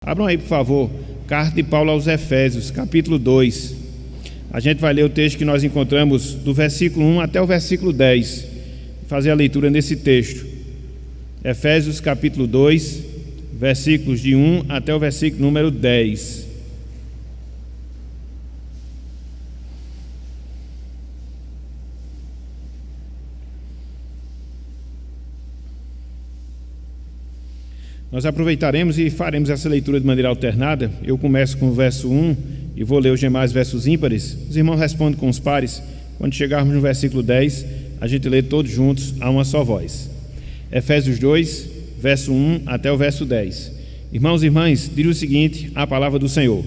Abram aí, por favor, Carta de Paulo aos Efésios, capítulo 2. A gente vai ler o texto que nós encontramos do versículo 1 até o versículo 10. Fazer a leitura nesse texto. Efésios, capítulo 2, versículos de 1 até o versículo número 10. Nós aproveitaremos e faremos essa leitura de maneira alternada. Eu começo com o verso 1 e vou ler os demais versos ímpares. Os irmãos respondem com os pares. Quando chegarmos no versículo 10, a gente lê todos juntos a uma só voz. Efésios 2, verso 1 até o verso 10. Irmãos e irmãs, diz o seguinte, a palavra do Senhor.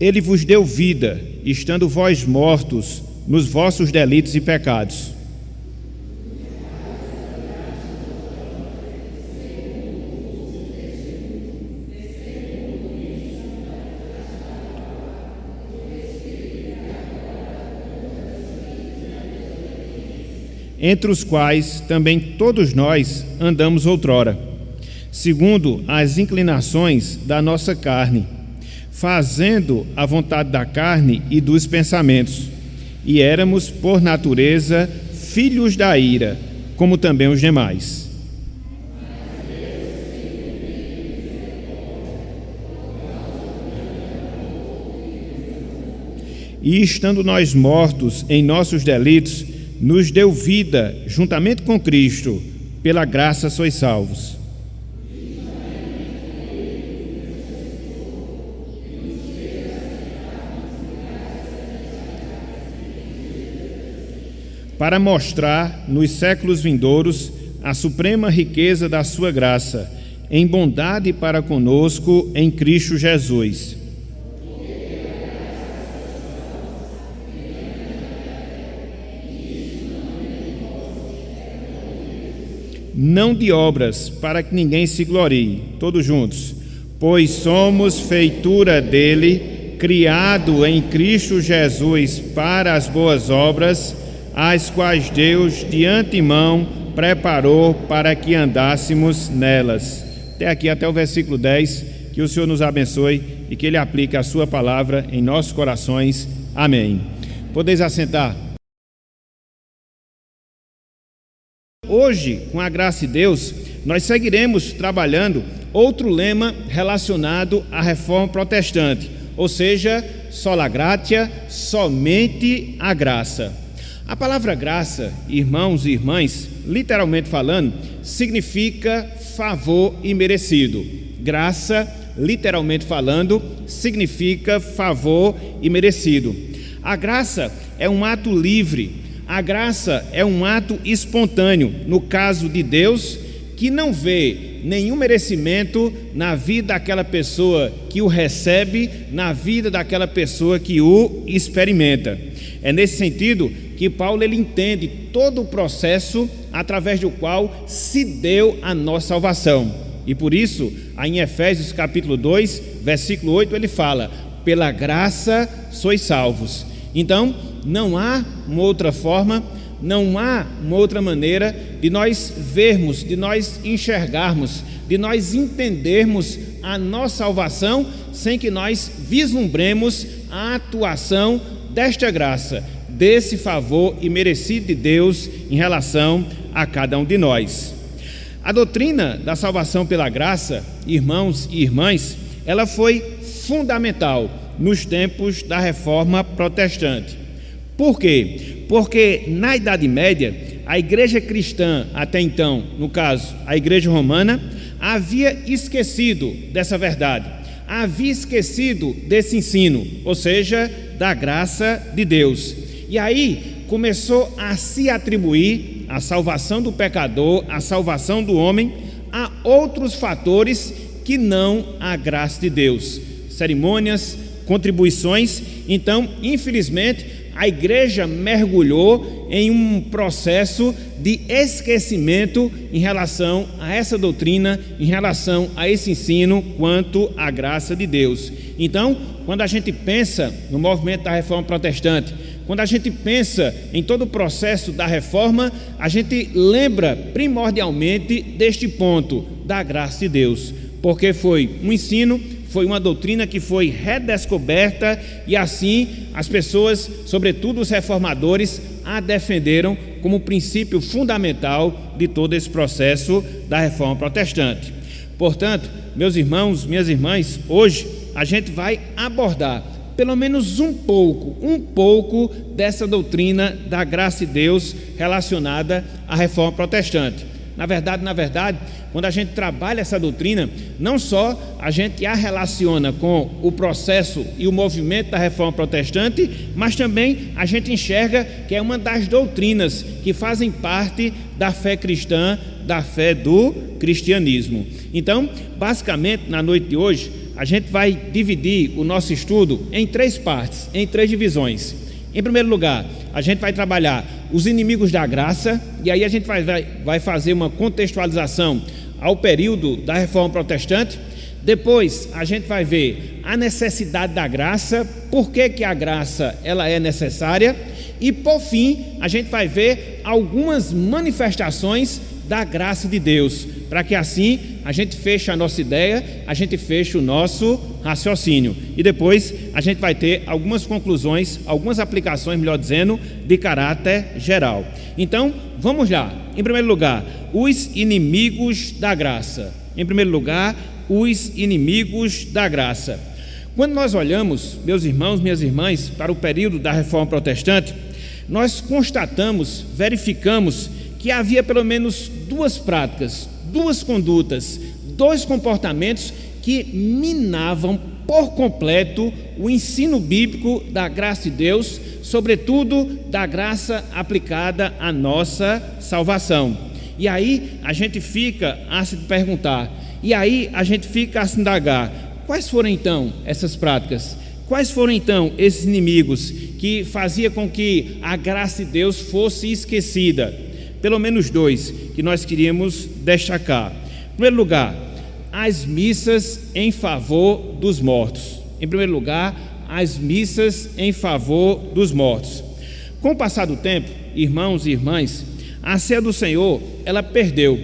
Ele vos deu vida, estando vós mortos nos vossos delitos e pecados. Entre os quais também todos nós andamos outrora, segundo as inclinações da nossa carne, fazendo a vontade da carne e dos pensamentos, e éramos, por natureza, filhos da ira, como também os demais. E estando nós mortos em nossos delitos, nos deu vida juntamente com Cristo, pela graça sois salvos. Para mostrar nos séculos vindouros a suprema riqueza da sua graça, em bondade para conosco em Cristo Jesus. Não de obras, para que ninguém se glorie, todos juntos, pois somos feitura dele, criado em Cristo Jesus para as boas obras, as quais Deus de antemão preparou para que andássemos nelas. Até aqui, até o versículo 10, que o Senhor nos abençoe e que Ele aplique a sua palavra em nossos corações. Amém. Podeis assentar. Hoje, com a graça de Deus, nós seguiremos trabalhando outro lema relacionado à reforma protestante, ou seja, sola gratia, somente a graça. A palavra graça, irmãos e irmãs, literalmente falando, significa favor imerecido. Graça, literalmente falando, significa favor imerecido. A graça é um ato livre. A graça é um ato espontâneo, no caso de Deus, que não vê nenhum merecimento na vida daquela pessoa que o recebe, na vida daquela pessoa que o experimenta. É nesse sentido que Paulo ele entende todo o processo através do qual se deu a nossa salvação. E por isso, aí em Efésios capítulo 2, versículo 8, ele fala, pela graça sois salvos. Então, não há uma outra forma, não há uma outra maneira de nós vermos, de nós enxergarmos, de nós entendermos a nossa salvação sem que nós vislumbremos a atuação desta graça, desse favor imerecido de Deus em relação a cada um de nós. A doutrina da salvação pela graça, irmãos e irmãs, ela foi fundamental nos tempos da reforma protestante. Por quê? Porque na Idade Média, a igreja cristã, até então, no caso, a igreja romana, havia esquecido dessa verdade, havia esquecido desse ensino, ou seja, da graça de Deus. E aí começou a se atribuir a salvação do pecador, a salvação do homem, a outros fatores que não a graça de Deus. Cerimônias, contribuições. Então, infelizmente, a igreja mergulhou em um processo de esquecimento em relação a essa doutrina, em relação a esse ensino quanto à graça de Deus. Então, quando a gente pensa no movimento da reforma protestante, quando a gente pensa em todo o processo da reforma, a gente lembra primordialmente deste ponto, da graça de Deus. porque foi um ensino, foi uma doutrina que foi redescoberta e assim as pessoas, sobretudo os reformadores, a defenderam como princípio fundamental de todo esse processo da reforma protestante. Portanto, meus irmãos, minhas irmãs, hoje a gente vai abordar pelo menos um pouco dessa doutrina da graça de Deus relacionada à reforma protestante. Na verdade, quando a gente trabalha essa doutrina, não só a gente a relaciona com o processo e o movimento da reforma protestante, mas também a gente enxerga que é uma das doutrinas que fazem parte da fé cristã, da fé do cristianismo. Então, basicamente, na noite de hoje, a gente vai dividir o nosso estudo em 3 partes, em 3 divisões. Em primeiro lugar, a gente vai trabalhar os inimigos da graça, e aí a gente vai fazer uma contextualização ao período da reforma protestante. Depois a gente vai ver a necessidade da graça, por que a graça ela é necessária, e por fim a gente vai ver algumas manifestações da graça de Deus, para que assim a gente feche a nossa ideia, a gente feche o nosso raciocínio, e depois a gente vai ter algumas conclusões, algumas aplicações, melhor dizendo, de caráter geral. Então, vamos lá. Em primeiro lugar, os inimigos da graça. Em primeiro lugar, os inimigos da graça. Quando nós olhamos, meus irmãos, minhas irmãs, para o período da reforma protestante, nós constatamos, verificamos que havia pelo menos 2 práticas, 2 condutas, 2 comportamentos que minavam por completo o ensino bíblico da graça de Deus, sobretudo da graça aplicada à nossa salvação. E aí a gente fica a se perguntar, e aí a gente fica a se indagar, quais foram então essas práticas? Quais foram então esses inimigos que faziam com que a graça de Deus fosse esquecida? Pelo menos 2 que nós queríamos destacar. Em primeiro lugar, as missas em favor dos mortos. Em primeiro lugar, as missas em favor dos mortos. Com o passar do tempo, irmãos e irmãs, a ceia do Senhor, ela perdeu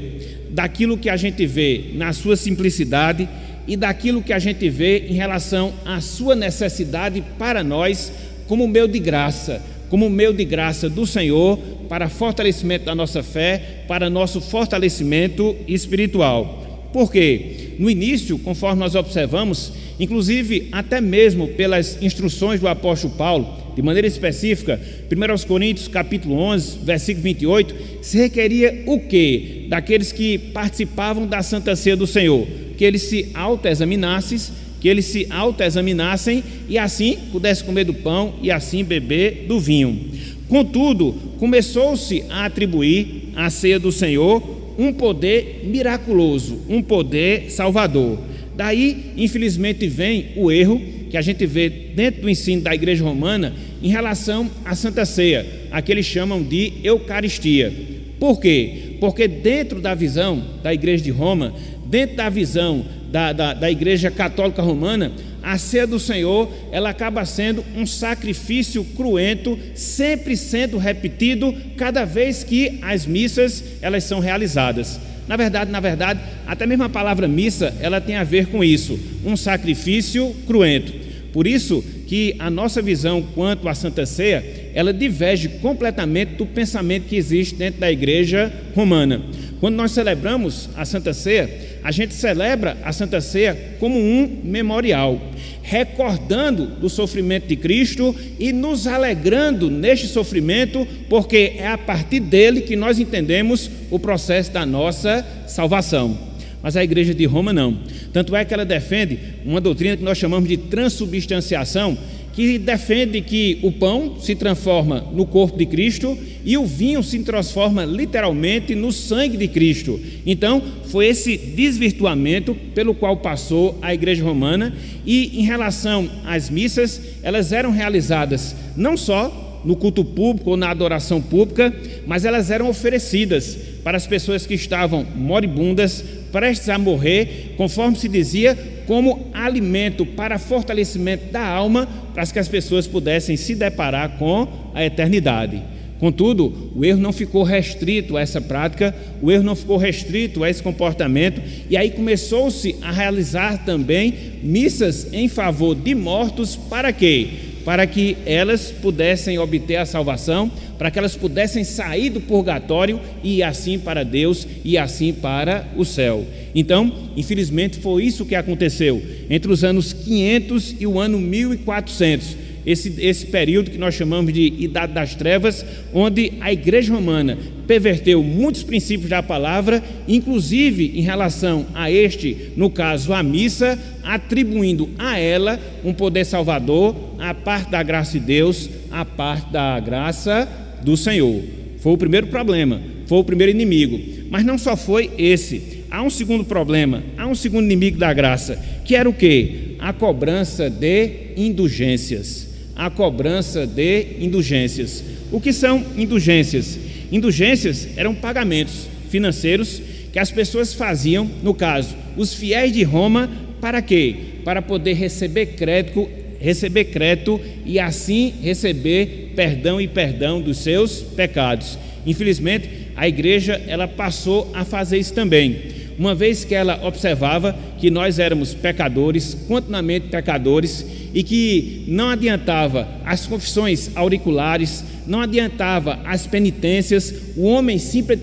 daquilo que a gente vê na sua simplicidade e daquilo que a gente vê em relação à sua necessidade para nós como meio de graça, como meio de graça do Senhor para fortalecimento da nossa fé, para nosso fortalecimento espiritual. Por quê? No início, conforme nós observamos, inclusive até mesmo pelas instruções do apóstolo Paulo, de maneira específica, 1 Coríntios capítulo 11, versículo 28, se requeria o quê? Daqueles que participavam da Santa Ceia do Senhor, que eles se autoexaminassem e assim pudessem comer do pão e assim beber do vinho. Contudo, começou-se a atribuir à ceia do Senhor um poder miraculoso, um poder salvador. Daí, infelizmente, vem o erro que a gente vê dentro do ensino da Igreja Romana em relação à Santa Ceia, a que eles chamam de Eucaristia. Por quê? Porque dentro da visão da Igreja de Roma, dentro da visão da Igreja Católica Romana, a ceia do Senhor, ela acaba sendo um sacrifício cruento, sempre sendo repetido cada vez que as missas elas são realizadas. Na verdade, até mesmo a palavra missa, ela tem a ver com isso, um sacrifício cruento. Por isso que a nossa visão quanto à Santa Ceia, ela diverge completamente do pensamento que existe dentro da Igreja Romana. Quando nós celebramos a Santa Ceia, a gente celebra a Santa Ceia como um memorial, recordando do sofrimento de Cristo e nos alegrando neste sofrimento, porque é a partir dele que nós entendemos o processo da nossa salvação. Mas a Igreja de Roma não. Tanto é que ela defende uma doutrina que nós chamamos de transubstanciação, que defende que o pão se transforma no corpo de Cristo e o vinho se transforma literalmente no sangue de Cristo. Então, foi esse desvirtuamento pelo qual passou a Igreja Romana, e em relação às missas, elas eram realizadas não só no culto público ou na adoração pública, mas elas eram oferecidas para as pessoas que estavam moribundas, prestes a morrer, conforme se dizia, como alimento para fortalecimento da alma, para que as pessoas pudessem se deparar com a eternidade. Contudo, o erro não ficou restrito a essa prática, o erro não ficou restrito a esse comportamento, e aí começou-se a realizar também missas em favor de mortos. Para quê? Para que elas pudessem obter a salvação, para que elas pudessem sair do purgatório e ir assim para Deus e assim para o céu. Então, infelizmente, foi isso que aconteceu entre os anos 500 e o ano 1400. Esse período que nós chamamos de Idade das Trevas, onde a Igreja Romana perverteu muitos princípios da palavra, inclusive em relação a no caso, a missa, atribuindo a ela um poder salvador, a parte da graça de Deus, a parte da graça do Senhor. Foi o primeiro problema, foi o primeiro inimigo. Mas não só foi esse. Há um segundo problema, há um segundo inimigo da graça, que era o quê? A cobrança de indulgências. A cobrança de indulgências. O que são indulgências? Indulgências eram pagamentos financeiros que as pessoas faziam, no caso, os fiéis de Roma, para quê? Para poder receber crédito e assim receber perdão dos seus pecados. Infelizmente, a igreja ela passou a fazer isso também, uma vez que ela observava que nós éramos pecadores, continuamente pecadores, e que não adiantava as confissões auriculares, não adiantava as penitências, o homem sempre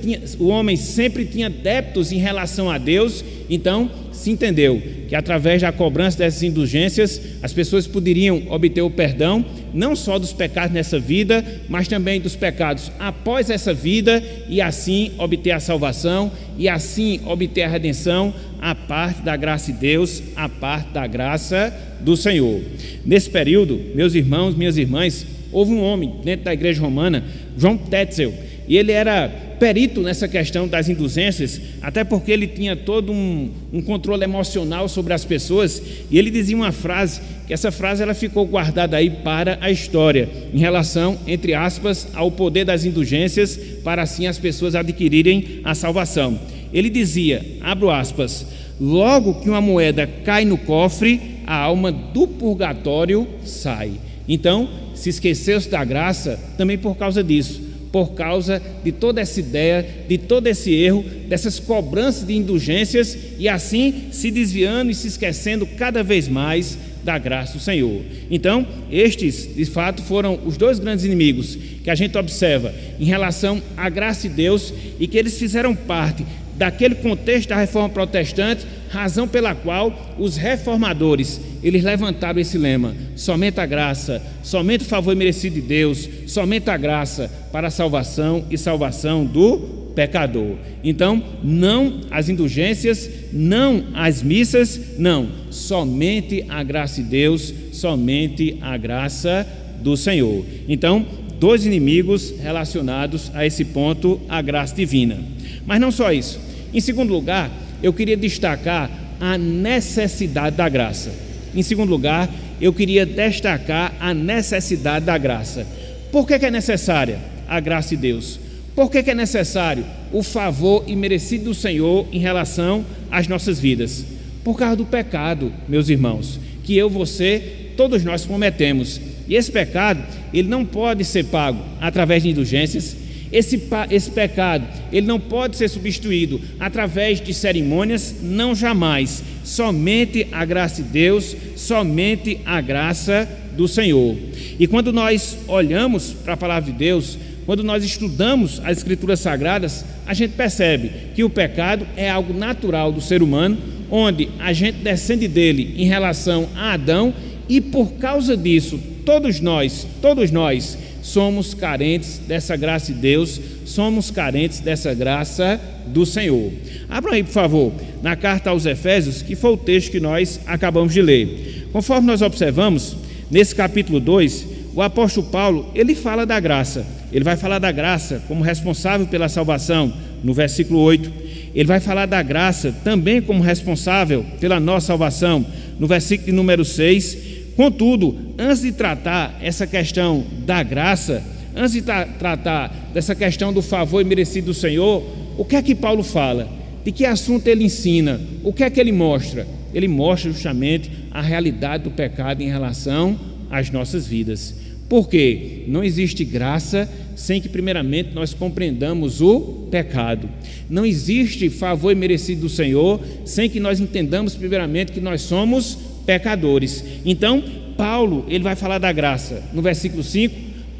tinha débitos em relação a Deus. Então se entendeu que através da cobrança dessas indulgências as pessoas poderiam obter o perdão, não só dos pecados nessa vida, mas também dos pecados após essa vida, e assim obter a salvação, e assim obter a redenção, a parte da graça de Deus, a parte da graça do Senhor. Nesse período, meus irmãos, minhas irmãs, houve um homem dentro da igreja romana, João Tetzel, e ele era perito nessa questão das indulgências, até porque ele tinha todo um controle emocional sobre as pessoas, e ele dizia uma frase, que essa frase ela ficou guardada aí para a história, em relação, entre aspas, ao poder das indulgências, para assim as pessoas adquirirem a salvação. Ele dizia, abro aspas, logo que uma moeda cai no cofre, a alma do purgatório sai. Então, se esqueceu-se da graça também por causa disso, por causa de toda essa ideia, de todo esse erro, dessas cobranças de indulgências, e assim se desviando e se esquecendo cada vez mais da graça do Senhor. Então, estes, de fato, foram os dois grandes inimigos que a gente observa em relação à graça de Deus, e que eles fizeram parte daquele contexto da reforma protestante, razão pela qual os reformadores, eles levantaram esse lema: somente a graça, somente o favor merecido de Deus, somente a graça para a salvação e salvação do pecador. Então, não as indulgências, não as missas, não, somente a graça de Deus, somente a graça do Senhor. Então, dois inimigos relacionados a esse ponto, a graça divina. Mas não só isso. Em segundo lugar, eu queria destacar a necessidade da graça. Em segundo lugar, eu queria destacar a necessidade da graça. Por que é necessária a graça de Deus? Por que é necessário o favor imerecido do Senhor em relação às nossas vidas? Por causa do pecado, meus irmãos, que eu, você, todos nós cometemos. E esse pecado, ele não pode ser pago através de indulgências. Esse pecado, ele não pode ser substituído através de cerimônias, não, jamais. Somente a graça de Deus, somente a graça do Senhor. E quando nós olhamos para a palavra de Deus, quando nós estudamos as Escrituras Sagradas, a gente percebe que o pecado é algo natural do ser humano, onde a gente descende dele em relação a Adão, e por causa disso, todos nós somos carentes dessa graça de Deus, somos carentes dessa graça do Senhor. Abram aí, por favor, na carta aos Efésios, que foi o texto que nós acabamos de ler. Conforme nós observamos, nesse capítulo 2, o apóstolo Paulo, ele fala da graça. Ele vai falar da graça como responsável pela salvação, no versículo 8. Ele vai falar da graça também como responsável pela nossa salvação, no versículo de número 6. Contudo, antes de tratar essa questão da graça, antes de tratar dessa questão do favor imerecido do Senhor, o que é que Paulo fala? De que assunto ele ensina? O que é que ele mostra? Ele mostra justamente a realidade do pecado em relação às nossas vidas. Porque não existe graça sem que primeiramente nós compreendamos o pecado. Não existe favor imerecido do Senhor sem que nós entendamos primeiramente que nós somos pecadores. Então, Paulo, ele vai falar da graça no versículo 5,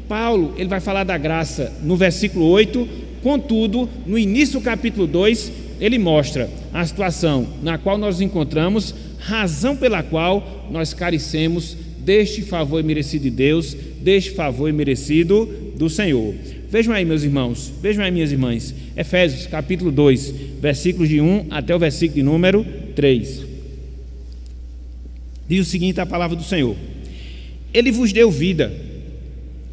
Paulo, ele vai falar da graça no versículo 8, contudo, no início do capítulo 2, ele mostra a situação na qual nós nos encontramos, razão pela qual nós carecemos deste favor imerecido de Deus, deste favor imerecido do Senhor. Vejam aí, meus irmãos, vejam aí, minhas irmãs, Efésios capítulo 2, versículos de 1 até o versículo de número 3. Diz o seguinte a palavra do Senhor: Ele vos deu vida,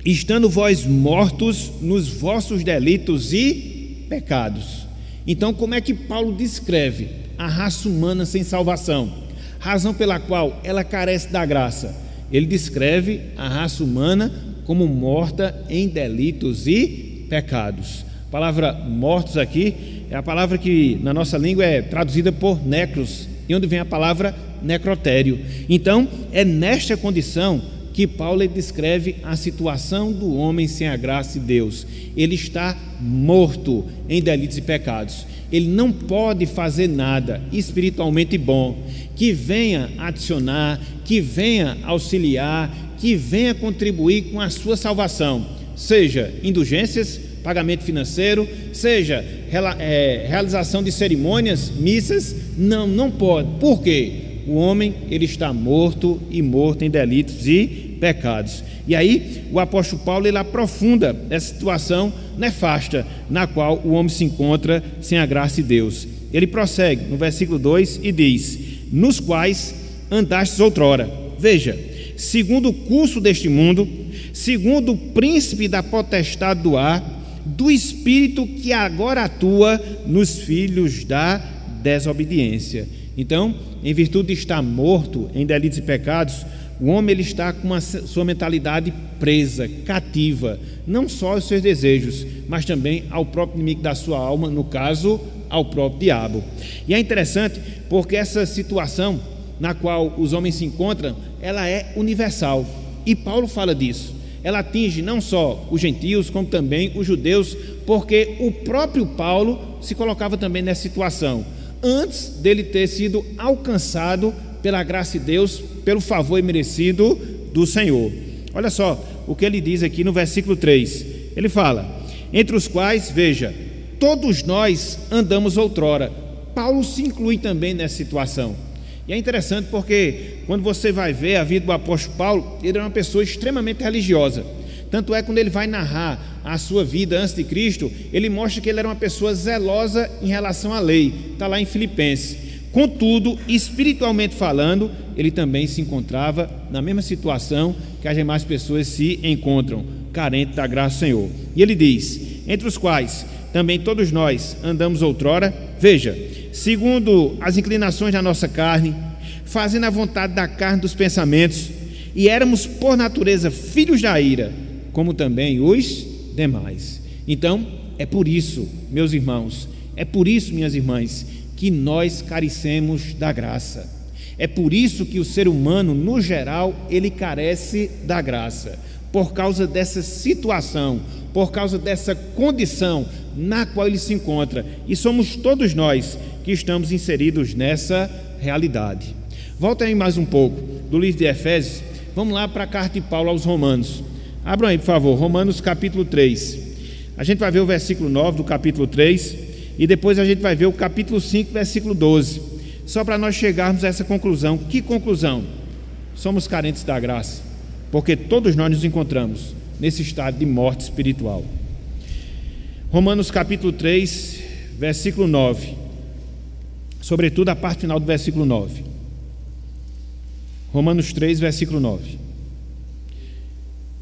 estando vós mortos nos vossos delitos e pecados. Então, como é que Paulo descreve a raça humana sem salvação? Razão pela qual ela carece da graça. Ele descreve a raça humana como morta em delitos e pecados. A palavra mortos aqui é a palavra que na nossa língua é traduzida por necros, e onde vem a palavra necrotério. Então, é nesta condição que Paulo descreve a situação do homem sem a graça de Deus. Ele está morto em delitos e pecados. Ele não pode fazer nada espiritualmente bom que venha adicionar, que venha auxiliar, que venha contribuir com a sua salvação, seja indulgências, pagamento financeiro, seja realização de cerimônias, missas. Não pode. Por quê? O homem, ele está morto e morto em delitos e pecados. E aí o apóstolo Paulo, ele aprofunda essa situação nefasta na qual o homem se encontra sem a graça de Deus. Ele prossegue no versículo 2 e diz: nos quais andastes outrora, veja, segundo o curso deste mundo, segundo o príncipe da potestade do ar, do espírito que agora atua nos filhos da desobediência. Então, em virtude de estar morto em delitos e pecados, o homem, ele está com a sua mentalidade presa, cativa, não só aos seus desejos, mas também ao próprio inimigo da sua alma, no caso, ao próprio diabo. E é interessante porque essa situação na qual os homens se encontram, ela é universal, e Paulo fala disso. Ela atinge não só os gentios, como também os judeus, porque o próprio Paulo se colocava também nessa situação, antes dele ter sido alcançado pela graça de Deus, pelo favor imerecido do Senhor. Olha só o que ele diz aqui no versículo 3. Ele fala: entre os quais, veja, todos nós andamos outrora. Paulo se inclui também nessa situação. E é interessante porque quando você vai ver a vida do apóstolo Paulo, ele era uma pessoa extremamente religiosa. Tanto é, quando ele vai narrar a sua vida antes de Cristo, ele mostra que ele era uma pessoa zelosa em relação à lei. Está lá em Filipenses. Contudo, espiritualmente falando, ele também se encontrava na mesma situação que as demais pessoas se encontram, carente da graça do Senhor. E ele diz: entre os quais também todos nós andamos outrora, veja, segundo as inclinações da nossa carne, fazendo a vontade da carne dos pensamentos, e éramos por natureza filhos da ira, como também os demais. Então, é por isso, meus irmãos, é por isso, minhas irmãs, que nós carecemos da graça. É por isso que o ser humano, no geral, ele carece da graça, por causa dessa situação, por causa dessa condição na qual ele se encontra, e somos todos nós que estamos inseridos nessa realidade. Volta aí mais um pouco do livro de Efésios, vamos lá para a carta de Paulo aos Romanos. Abram aí, por favor, Romanos capítulo 3. A gente vai ver o versículo 9 do capítulo 3, e depois a gente vai ver o capítulo 5, versículo 12, só para nós chegarmos a essa conclusão. Que conclusão? Somos carentes da graça, porque todos nós nos encontramos nesse estado de morte espiritual. Romanos capítulo 3, versículo 9, sobretudo a parte final do versículo 9. Romanos 3, versículo 9.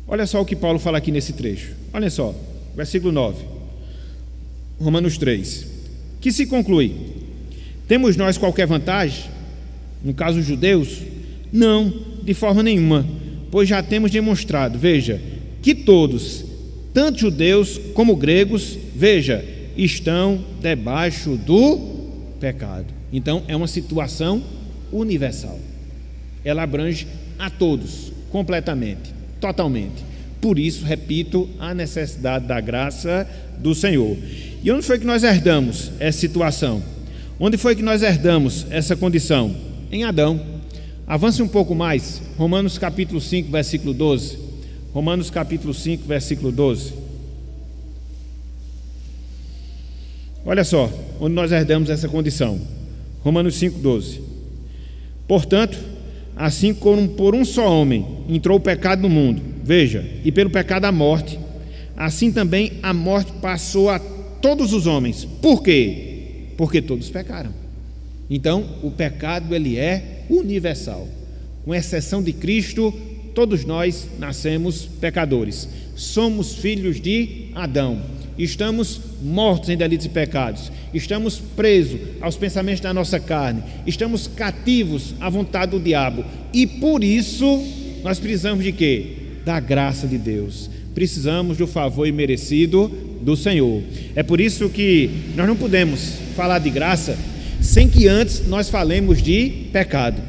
Olha só o que Paulo fala aqui nesse trecho. Olha só, versículo 9, Romanos 3. Que se conclui? Temos nós qualquer vantagem? No caso, os judeus? Não, de forma nenhuma, pois já temos demonstrado, veja, que todos, tanto judeus como gregos, veja, estão debaixo do pecado. Então, é uma situação universal. Ela abrange a todos, completamente, totalmente. Por isso, repito, a necessidade da graça do Senhor. E onde foi que nós herdamos essa situação? Onde foi que nós herdamos essa condição? Em Adão. Avance um pouco mais, Romanos capítulo 5, versículo 12. Romanos capítulo 5, versículo 12. Olha só, onde nós herdamos essa condição. Romanos 5, 12. Portanto, assim como por um só homem entrou o pecado no mundo, veja, e pelo pecado a morte, assim também a morte passou a todos os homens. Por quê? Porque todos pecaram. Então, o pecado ele é universal. Com exceção de Cristo, todos nós nascemos pecadores. Somos filhos de Adão. Estamos mortos em delitos e pecados. Estamos presos aos pensamentos da nossa carne. Estamos cativos à vontade do diabo. E por isso, nós precisamos de quê? Da graça de Deus. Precisamos do favor imerecido do Senhor. É por isso que nós não podemos falar de graça sem que antes nós falemos de pecado.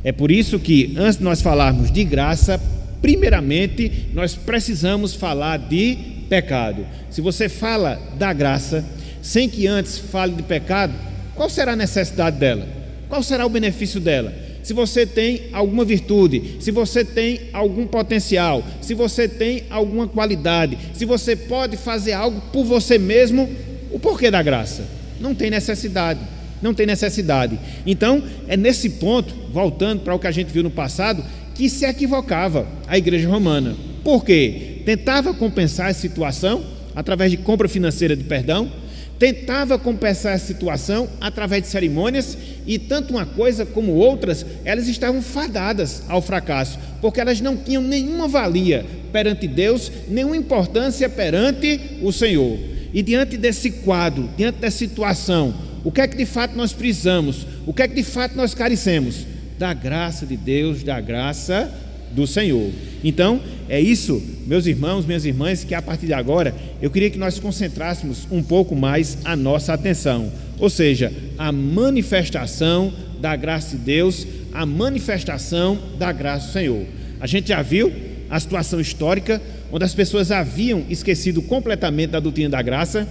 É por isso que antes de nós falarmos de graça, primeiramente nós precisamos falar de pecado. Se você fala da graça sem que antes fale de pecado, qual será a necessidade dela? Qual será o benefício dela? Se você tem alguma virtude, se você tem algum potencial, se você tem alguma qualidade, se você pode fazer algo por você mesmo, o porquê da graça? Não tem necessidade. Não tem necessidade. Então, é nesse ponto, voltando para o que a gente viu no passado, que se equivocava a igreja romana. Por quê? Tentava compensar a situação através de compra financeira de perdão, tentava compensar a situação através de cerimônias, e tanto uma coisa como outras, elas estavam fadadas ao fracasso, porque elas não tinham nenhuma valia perante Deus, nenhuma importância perante o Senhor. E diante desse quadro, diante dessa situação, o que é que de fato nós precisamos? O que é que de fato nós carecemos? Da graça de Deus, da graça do Senhor. Então, é isso, meus irmãos, minhas irmãs, que a partir de agora eu queria que nós concentrássemos um pouco mais a nossa atenção. Ou seja, a manifestação da graça de Deus, a manifestação da graça do Senhor. A gente já viu a situação histórica, onde as pessoas haviam esquecido completamente da doutrina da graça.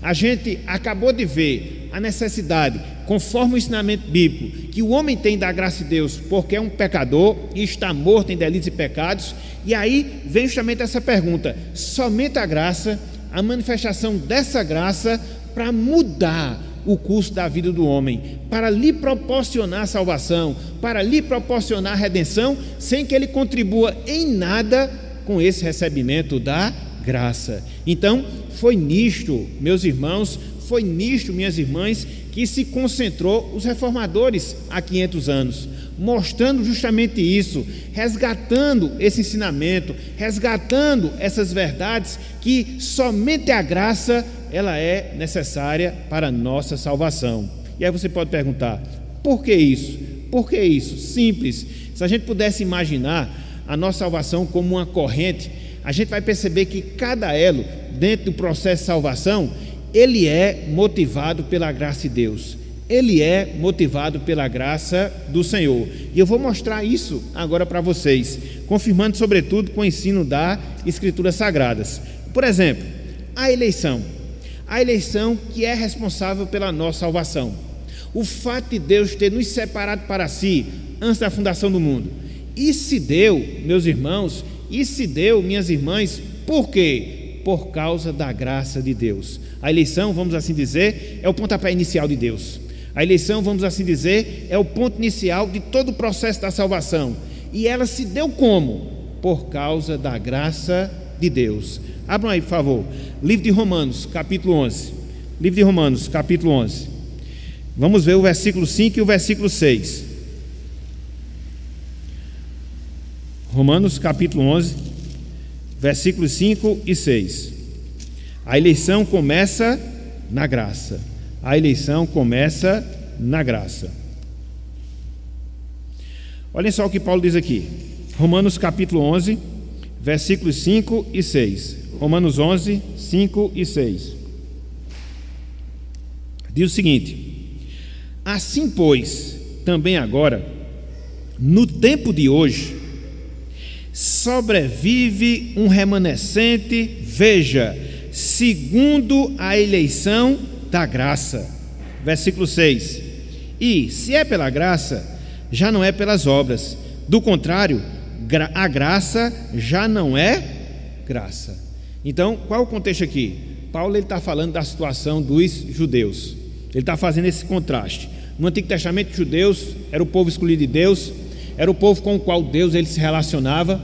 A gente acabou de ver a necessidade, conforme o ensinamento bíblico, que o homem tem da graça de Deus, porque é um pecador e está morto em delitos e pecados. E aí vem justamente essa pergunta: somente a graça, a manifestação dessa graça para mudar o curso da vida do homem, para lhe proporcionar salvação, para lhe proporcionar redenção, sem que ele contribua em nada com esse recebimento da graça. Então, foi nisto, meus irmãos, foi nisto, minhas irmãs, que se concentrou os reformadores há 500 anos, mostrando justamente isso, resgatando esse ensinamento, resgatando essas verdades, que somente a graça, ela é necessária para a nossa salvação. E aí você pode perguntar, por que isso? Por que isso? Simples. Se a gente pudesse imaginar a nossa salvação como uma corrente, a gente vai perceber que cada elo dentro do processo de salvação, ele é motivado pela graça de Deus, ele é motivado pela graça do Senhor. E eu vou mostrar isso agora para vocês, confirmando sobretudo com o ensino das Escrituras Sagradas. Por exemplo, a eleição que é responsável pela nossa salvação, o fato de Deus ter nos separado para si antes da fundação do mundo. E se deu, meus irmãos, e se deu, minhas irmãs, por quê? Por causa da graça de Deus. A eleição, vamos assim dizer, é o pontapé inicial de Deus. A eleição, vamos assim dizer, é o ponto inicial de todo o processo da salvação. E ela se deu como? Por causa da graça de Deus. Abram aí, por favor, livro de Romanos, capítulo 11. Livro de Romanos, capítulo 11. Vamos ver o versículo 5 e o versículo 6. Romanos, capítulo 11, versículos 5 e 6. A eleição começa na graça. A eleição começa na graça. Olhem só o que Paulo diz aqui. Romanos capítulo 11, versículos 5 e 6. Romanos 11, 5 e 6. Diz o seguinte: assim, pois, também agora, no tempo de hoje, sobrevive um remanescente, veja, segundo a eleição da graça. Versículo 6. E, se é pela graça, já não é pelas obras. Do contrário, a graça já não é graça. Então, qual é o contexto aqui? Paulo está falando da situação dos judeus. Ele está fazendo esse contraste. No Antigo Testamento, os judeus era o povo escolhido de Deus, era o povo com o qual Deus ele se relacionava.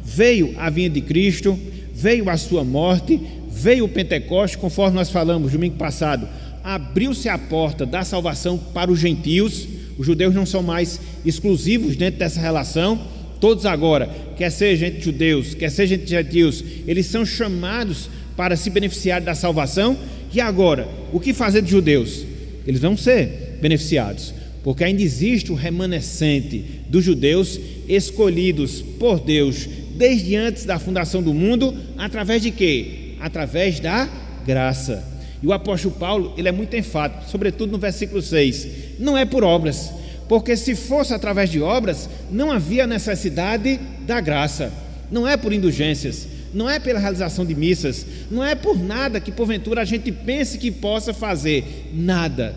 Veio a vinda de Cristo, veio a sua morte, veio o Pentecostes, conforme nós falamos domingo passado, abriu-se a porta da salvação para os gentios. Os judeus não são mais exclusivos dentro dessa relação. Todos agora, quer seja entre judeus, quer seja entre gentios, eles são chamados para se beneficiar da salvação. E agora, o que fazer dos judeus? Eles vão ser beneficiados, porque ainda existe o remanescente dos judeus escolhidos por Deus desde antes da fundação do mundo. Através de quê? Através da graça. E o apóstolo Paulo, ele é muito enfático, sobretudo no versículo 6, não é por obras, porque se fosse através de obras, não havia necessidade da graça. Não é por indulgências, não é pela realização de missas, não é por nada que porventura a gente pense que possa fazer, nada.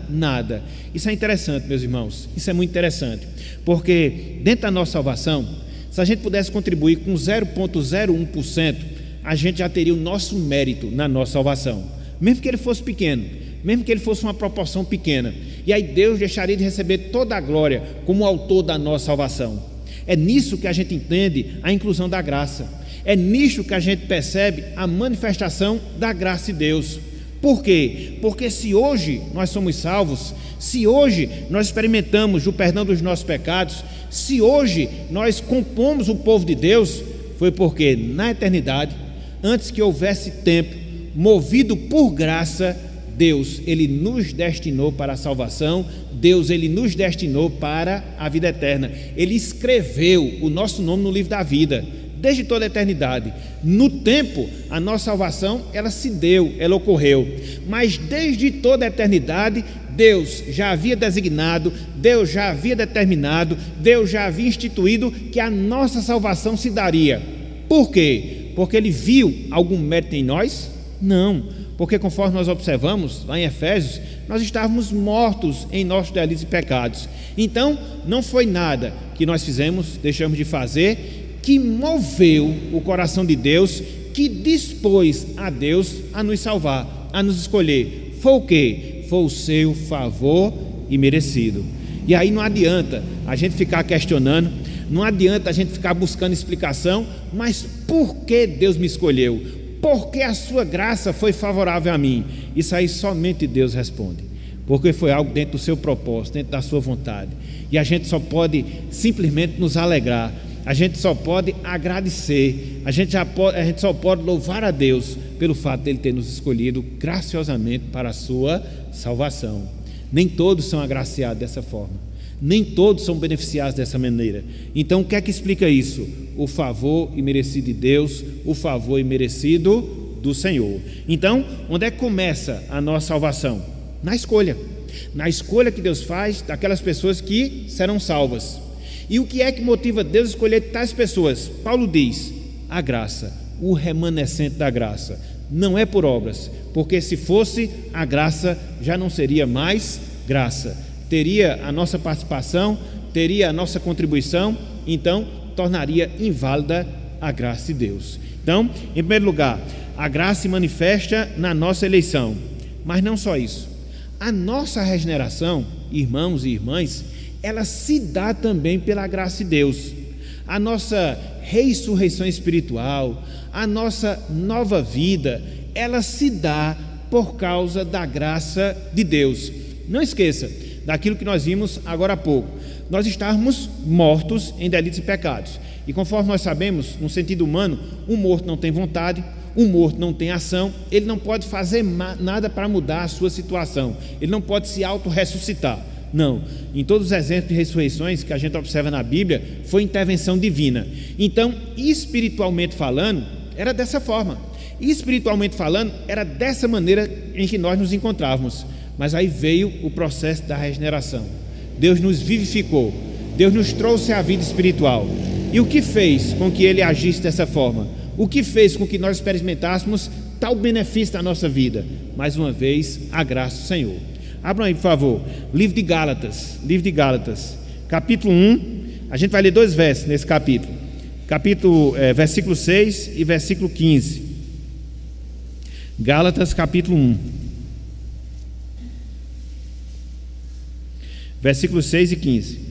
Isso é interessante, meus irmãos, isso é muito interessante, porque dentro da nossa salvação, se a gente pudesse contribuir com 0,01%, a gente já teria o nosso mérito na nossa salvação. Mesmo que ele fosse pequeno, mesmo que ele fosse uma proporção pequena, e aí Deus deixaria de receber toda a glória como autor da nossa salvação. É nisso que a gente entende a inclusão da graça, é nisso que a gente percebe a manifestação da graça de Deus. Por quê? Porque se hoje nós somos salvos, se hoje nós experimentamos o perdão dos nossos pecados, se hoje nós compomos o povo de Deus, foi porque na eternidade, antes que houvesse tempo, movido por graça, Deus, ele nos destinou para a salvação, Deus, ele nos destinou para a vida eterna. Ele escreveu o nosso nome no livro da vida, desde toda a eternidade. No tempo, a nossa salvação, ela se deu, ela ocorreu, mas desde toda a eternidade, Deus já havia designado, Deus já havia determinado, Deus já havia instituído que a nossa salvação se daria. Por quê? Porque ele viu algum mérito em nós? Não, porque conforme nós observamos lá em Efésios, nós estávamos mortos em nossos delitos e pecados. Então, não foi nada que nós fizemos, deixamos de fazer, que moveu o coração de Deus, que dispôs a Deus a nos salvar, a nos escolher. Foi o quê? Foi o seu favor imerecido. E aí não adianta a gente ficar questionando, não adianta a gente ficar buscando explicação, mas por que Deus me escolheu? Porque a sua graça foi favorável a mim. Isso aí somente Deus responde, porque foi algo dentro do seu propósito, dentro da sua vontade. E a gente só pode simplesmente nos alegrar, a gente só pode agradecer, a gente só pode louvar a Deus pelo fato de Ele ter nos escolhido graciosamente para a sua salvação. Nem todos são agraciados dessa forma, nem todos são beneficiados dessa maneira. Então o que é que explica isso? O favor imerecido de Deus, o favor imerecido do Senhor. Então, onde é que começa a nossa salvação? Na escolha que Deus faz daquelas pessoas que serão salvas. E o que é que motiva Deus a escolher tais pessoas? Paulo diz, a graça, o remanescente da graça. Não é por obras, porque se fosse, a graça já não seria mais graça. Teria a nossa participação, teria a nossa contribuição, então tornaria inválida a graça de Deus. Então, em primeiro lugar, a graça se manifesta na nossa eleição, mas não só isso. A nossa regeneração, irmãos e irmãs, ela se dá também pela graça de Deus. A nossa ressurreição espiritual, a nossa nova vida, ela se dá por causa da graça de Deus. Não esqueça daquilo que nós vimos agora há pouco. Nós estávamos mortos em delitos e pecados. E conforme nós sabemos, no sentido humano, um morto não tem vontade, um morto não tem ação, ele não pode fazer nada para mudar a sua situação, ele não pode se auto-ressuscitar. Não, em todos os exemplos de ressurreições que a gente observa na Bíblia, foi intervenção divina. Então, espiritualmente falando, era dessa forma. Espiritualmente falando, era dessa maneira em que nós nos encontrávamos. Mas aí veio o processo da regeneração. Deus nos vivificou, Deus nos trouxe a vida espiritual. E o que fez com que ele agisse dessa forma? O que fez com que nós experimentássemos tal benefício na nossa vida? Mais uma vez, a graça do Senhor. Abram aí, por favor, livro de Gálatas, capítulo 1. A gente vai ler 2 versos nesse capítulo. Versículo 6 e versículo 15. Gálatas, capítulo 1. Versículos 6 e 15.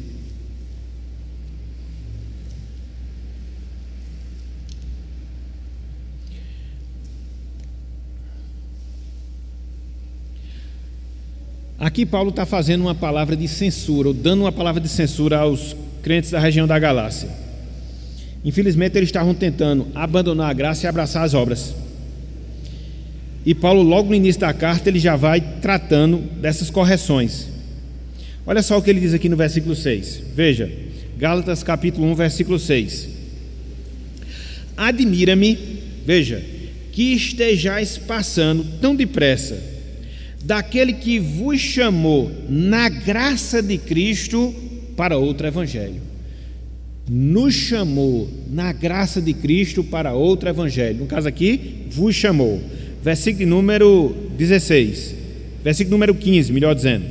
Aqui Paulo está fazendo uma palavra de censura, ou dando uma palavra de censura aos crentes da região da Galácia. Infelizmente eles estavam tentando abandonar a graça e abraçar as obras. E Paulo, logo no início da carta, ele já vai tratando dessas correções. Olha só o que ele diz aqui no versículo 6. Veja, Gálatas capítulo 1, versículo 6. Admira-me, veja, que estejais passando tão depressa daquele que vos chamou na graça de Cristo para outro evangelho. Nos chamou na graça de Cristo para outro evangelho. No caso aqui, vos chamou. Versículo número 16. Versículo número 15, melhor dizendo.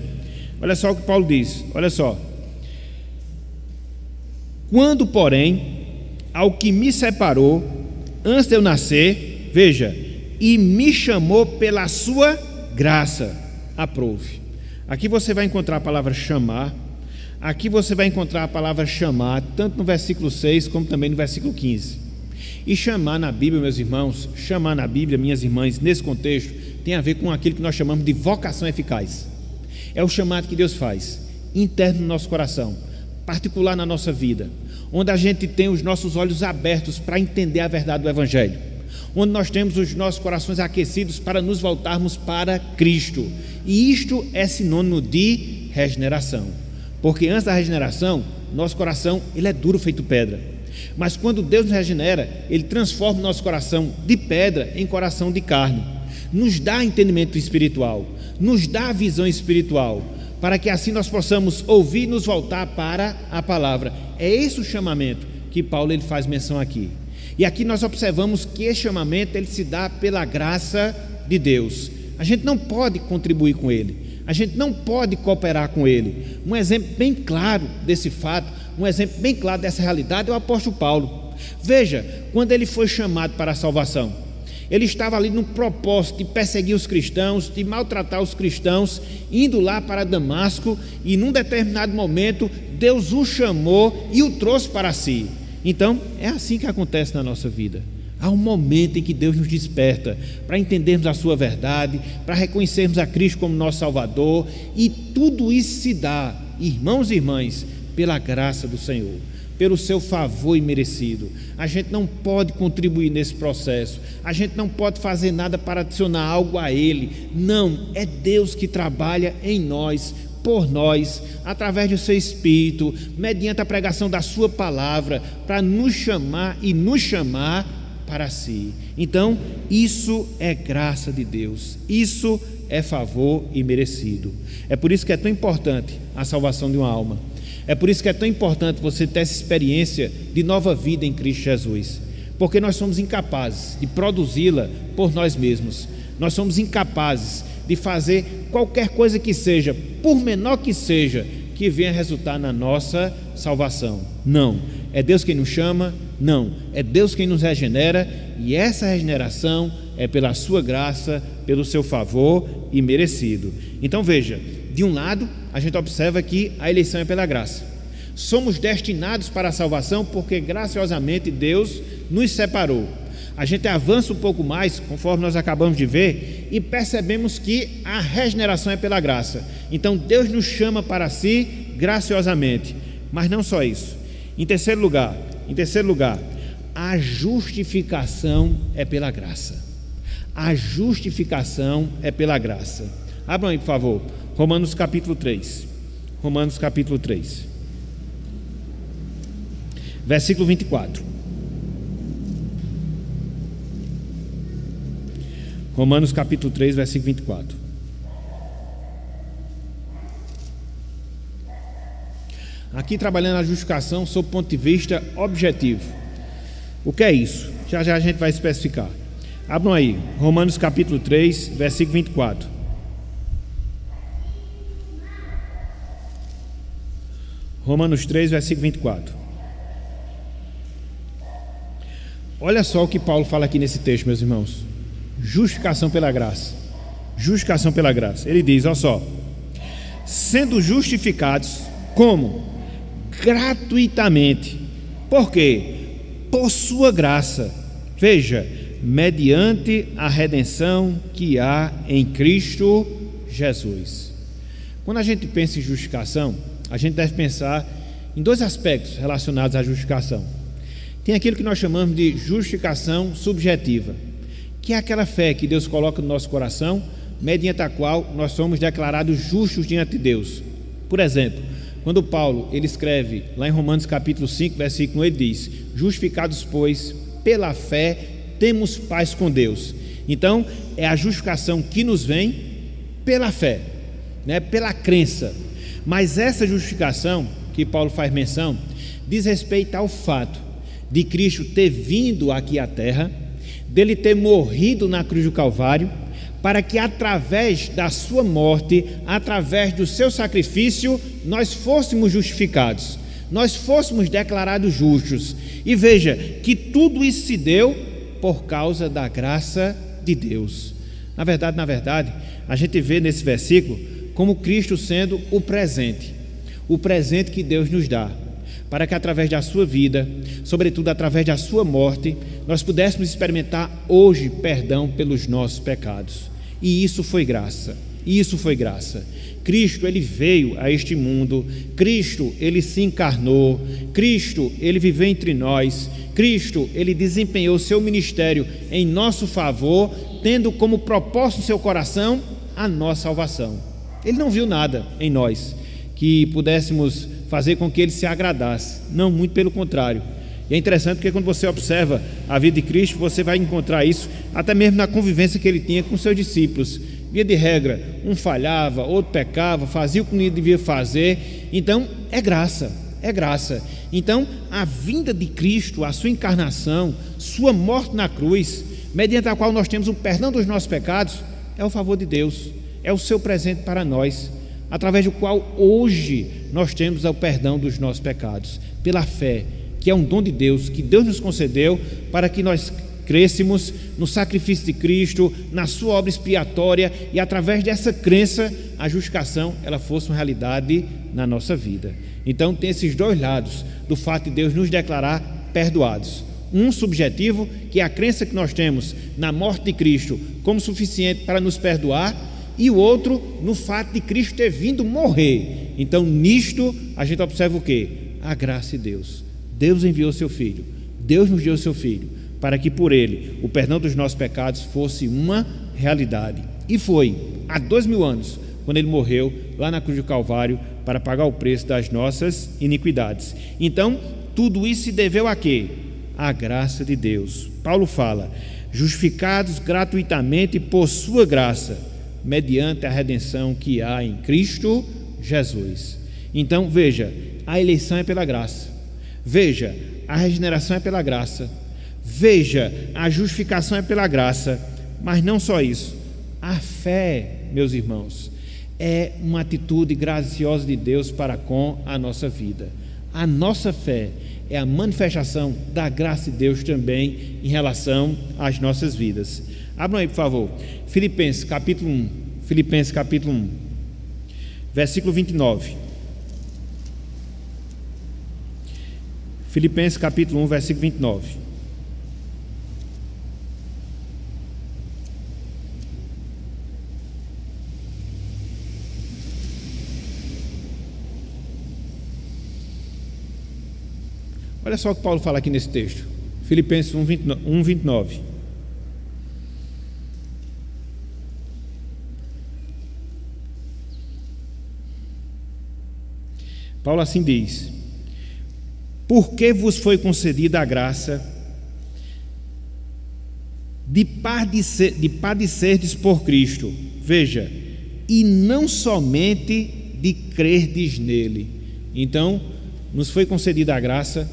Olha só o que Paulo diz. Olha só. Quando, porém, ao que me separou antes de eu nascer, veja, e me chamou pela sua graça, aprove. Aqui você vai encontrar a palavra chamar. Aqui você vai encontrar a palavra chamar, tanto no versículo 6 como também no versículo 15. E chamar na Bíblia, meus irmãos, chamar na Bíblia, minhas irmãs, nesse contexto, tem a ver com aquilo que nós chamamos de vocação eficaz. É o chamado que Deus faz, interno no nosso coração, particular na nossa vida, onde a gente tem os nossos olhos abertos para entender a verdade do Evangelho, onde nós temos os nossos corações aquecidos para nos voltarmos para Cristo. E isto é sinônimo de regeneração, porque antes da regeneração, nosso coração ele é duro feito pedra, mas quando Deus nos regenera, Ele transforma o nosso coração de pedra em coração de carne, nos dá entendimento espiritual, nos dá visão espiritual, para que assim nós possamos ouvir e nos voltar para a palavra. É esse o chamamento que Paulo ele faz menção aqui. E aqui nós observamos que esse chamamento ele se dá pela graça de Deus. A gente não pode contribuir com ele, a gente não pode cooperar com ele. Um exemplo bem claro desse fato, um exemplo bem claro dessa realidade é o apóstolo Paulo. Veja, quando ele foi chamado para a salvação, ele estava ali no propósito de perseguir os cristãos, de maltratar os cristãos, indo lá para Damasco, e num determinado momento Deus o chamou e o trouxe para si. Então é assim que acontece na nossa vida. Há um momento em que Deus nos desperta para entendermos a sua verdade, para reconhecermos a Cristo como nosso Salvador, e tudo isso se dá, irmãos e irmãs, pela graça do Senhor, pelo seu favor imerecido. A gente não pode contribuir nesse processo, a gente não pode fazer nada para adicionar algo a Ele. Não, é Deus que trabalha em nós, por nós, através do seu Espírito, mediante a pregação da sua palavra, para nos chamar e nos chamar para si. Então, isso é graça de Deus, isso é favor imerecido. É por isso que é tão importante a salvação de uma alma. É por isso que é tão importante você ter essa experiência de nova vida em Cristo Jesus, porque nós somos incapazes de produzi-la por nós mesmos. Nós somos incapazes de fazer qualquer coisa que seja, por menor que seja, que venha resultar na nossa salvação. Não, é Deus quem nos chama, não, é Deus quem nos regenera, e essa regeneração é pela sua graça, pelo seu favor imerecido. Então veja, de um lado a gente observa que a eleição é pela graça. Somos destinados para a salvação porque graciosamente Deus nos separou. A gente avança um pouco mais, conforme nós acabamos de ver, e percebemos que a regeneração é pela graça. Então Deus nos chama para si graciosamente. Mas não só isso. Em terceiro lugar, a justificação é pela graça. A justificação é pela graça. Abram aí, por favor, Romanos capítulo 3. Romanos capítulo 3, versículo 24. Romanos capítulo 3, versículo 24. aqui trabalhando a justificação sob o ponto de vista objetivo. O que é isso? Já já a gente vai especificar. Abram aí, Romanos capítulo 3, versículo 24. Romanos 3, versículo 24. Olha só o que Paulo fala aqui nesse texto, meus irmãos. Justificação pela graça. Justificação pela graça. Ele diz, olha só: sendo justificados como? Gratuitamente. Por quê? Por sua graça. Veja, mediante a redenção que há em Cristo Jesus. Quando a gente pensa em justificação, a gente deve pensar em dois aspectos relacionados à justificação. Tem aquilo que nós chamamos de justificação subjetiva, que é aquela fé que Deus coloca no nosso coração, mediante a qual nós somos declarados justos diante de Deus. Por exemplo, quando Paulo ele escreve lá em Romanos capítulo 5, versículo 1, ele diz: justificados, pois, pela fé, temos paz com Deus. Então, é a justificação que nos vem pela fé, né? Pela crença. Mas essa justificação que Paulo faz menção diz respeito ao fato de Cristo ter vindo aqui à terra, dele ter morrido na cruz do Calvário, para que através da sua morte, através do seu sacrifício, nós fôssemos justificados, nós fôssemos declarados justos. E veja que tudo isso se deu por causa da graça de Deus. Na verdade, a gente vê nesse versículo como Cristo sendo o presente que Deus nos dá, para que através da sua vida, sobretudo através da sua morte, nós pudéssemos experimentar hoje perdão pelos nossos pecados. E isso foi graça. Cristo, ele veio a este mundo. Cristo, ele se encarnou. Cristo, ele viveu entre nós. Cristo, ele desempenhou seu ministério em nosso favor, tendo como propósito no seu coração a nossa salvação. Ele não viu nada em nós que pudéssemos fazer com que ele se agradasse. Não, muito pelo contrário. E é interessante porque quando você observa a vida de Cristo, você vai encontrar isso até mesmo na convivência que ele tinha com seus discípulos. Via de regra, um falhava, outro pecava, fazia o que não devia fazer. Então, é graça. Então, a vinda de Cristo, a sua encarnação, sua morte na cruz, mediante a qual nós temos o perdão dos nossos pecados, é o favor de Deus, é o seu presente para nós, através do qual hoje nós temos o perdão dos nossos pecados, pela fé, que é um dom de Deus, que Deus nos concedeu para que nós crescêssemos no sacrifício de Cristo, na sua obra expiatória, e através dessa crença, a justificação ela fosse uma realidade na nossa vida. Então tem esses dois lados do fato de Deus nos declarar perdoados. Um subjetivo, que é a crença que nós temos na morte de Cristo como suficiente para nos perdoar, e o outro no fato de Cristo ter vindo morrer. Então nisto a gente observa o quê? A graça de Deus. Deus enviou seu Filho, Deus nos deu seu Filho, para que por ele o perdão dos nossos pecados fosse uma realidade. E foi há 2000 anos, quando ele morreu lá na cruz do Calvário, para pagar o preço das nossas iniquidades. Então tudo isso se deveu a quê? A graça de Deus. Paulo fala: justificados gratuitamente por sua graça, mediante a redenção que há em Cristo Jesus. Então veja, a eleição é pela graça, veja, a regeneração é pela graça, veja, a justificação é pela graça. Mas não só isso, a fé, meus irmãos, é uma atitude graciosa de Deus para com a nossa vida. A nossa fé é a manifestação da graça de Deus também em relação às nossas vidas. Abram aí, por favor, Filipenses capítulo 1, versículo 29. Filipenses capítulo 1, versículo 29. Olha só o que Paulo fala aqui nesse texto. Filipenses 1, 29. Paulo assim diz: porque vos foi concedida a graça de padecerdes por Cristo, veja, e não somente de crerdes nele. Então, nos foi concedida a graça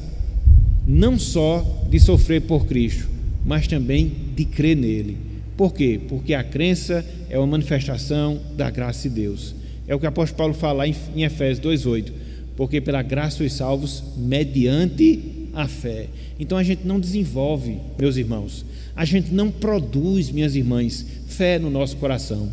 não só de sofrer por Cristo, mas também de crer nele. Por quê? Porque a crença é uma manifestação da graça de Deus. É o que o apóstolo Paulo fala em Efésios 2,8. Porque pela graça sois salvos mediante a fé. Então a gente não desenvolve, meus irmãos, a gente não produz, minhas irmãs, fé no nosso coração.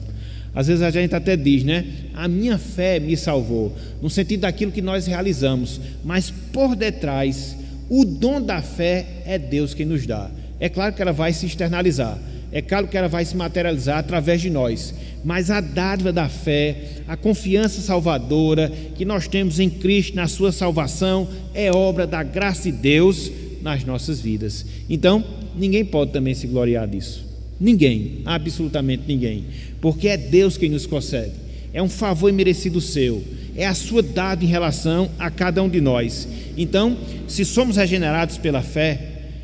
Às vezes a gente até diz, né? A minha fé me salvou, no sentido daquilo que nós realizamos, mas por detrás, o dom da fé é Deus quem nos dá. É claro que ela vai se externalizar, é claro que ela vai se materializar através de nós, mas a dádiva da fé, a confiança salvadora que nós temos em Cristo, na sua salvação, é obra da graça de Deus nas nossas vidas. Então, ninguém pode também se gloriar disso. Ninguém, absolutamente ninguém, porque é Deus quem nos concede, é um favor imerecido seu, é a sua dádiva em relação a cada um de nós. Então, se somos regenerados pela fé,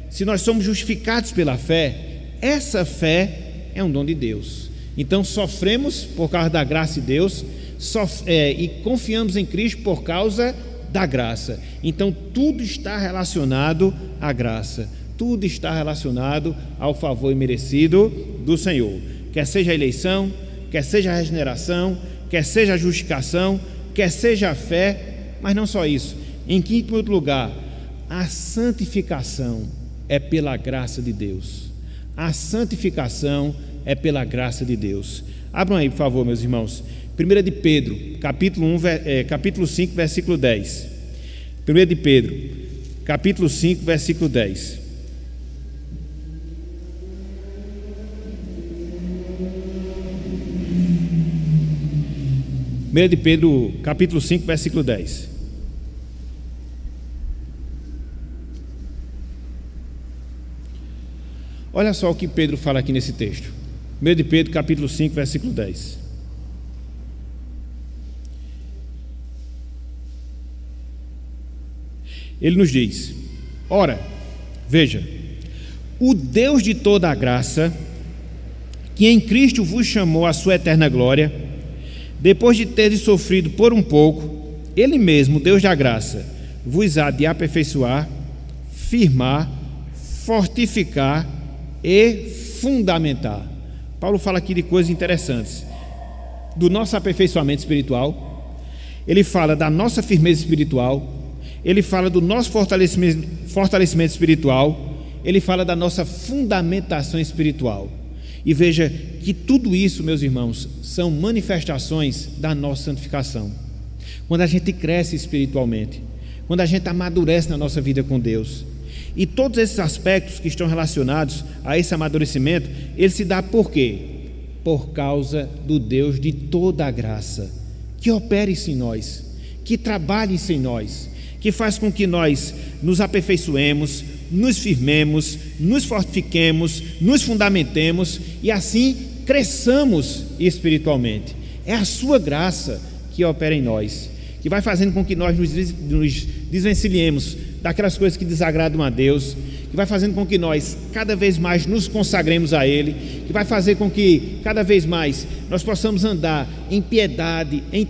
se nós somos justificados pela fé, essa fé é um dom de Deus. Então sofremos por causa da graça de Deus, e confiamos em Cristo por causa da graça. Então tudo está relacionado à graça, tudo está relacionado ao favor imerecido do Senhor, quer seja a eleição, quer seja a regeneração, quer seja a justificação, quer seja a fé, mas não só isso. Em quinto lugar, a santificação é pela graça de Deus. A santificação é pela graça de Deus. Abram aí, por favor, meus irmãos. 1 de Pedro, capítulo 5, versículo 10. 1 de Pedro, capítulo 5, versículo 10. De Pedro, capítulo 5, versículo 10. Olha só o que Pedro fala aqui nesse texto. 1 de Pedro, capítulo 5, versículo 10. Ele nos diz: ora, veja, o Deus de toda a graça, que em Cristo vos chamou à sua eterna glória, depois de teres sofrido por um pouco, Ele mesmo, Deus da graça, vos há de aperfeiçoar, firmar, fortificar e fundamentar. Paulo fala aqui de coisas interessantes, do nosso aperfeiçoamento espiritual, ele fala da nossa firmeza espiritual, ele fala do nosso fortalecimento espiritual, ele fala da nossa fundamentação espiritual. E veja que tudo isso, meus irmãos, são manifestações da nossa santificação. Quando a gente cresce espiritualmente, quando a gente amadurece na nossa vida com Deus, e todos esses aspectos que estão relacionados a esse amadurecimento, ele se dá por quê? Por causa do Deus de toda a graça, que opera isso em nós, que trabalha isso em nós, que faz com que nós nos aperfeiçoemos, nos firmemos, nos fortifiquemos, nos fundamentemos e assim cresçamos espiritualmente. É a sua graça que opera em nós, que vai fazendo com que nós nos desvencilhemos daquelas coisas que desagradam a Deus, que vai fazendo com que nós cada vez mais nos consagremos a Ele, que vai fazer com que cada vez mais nós possamos andar em piedade, em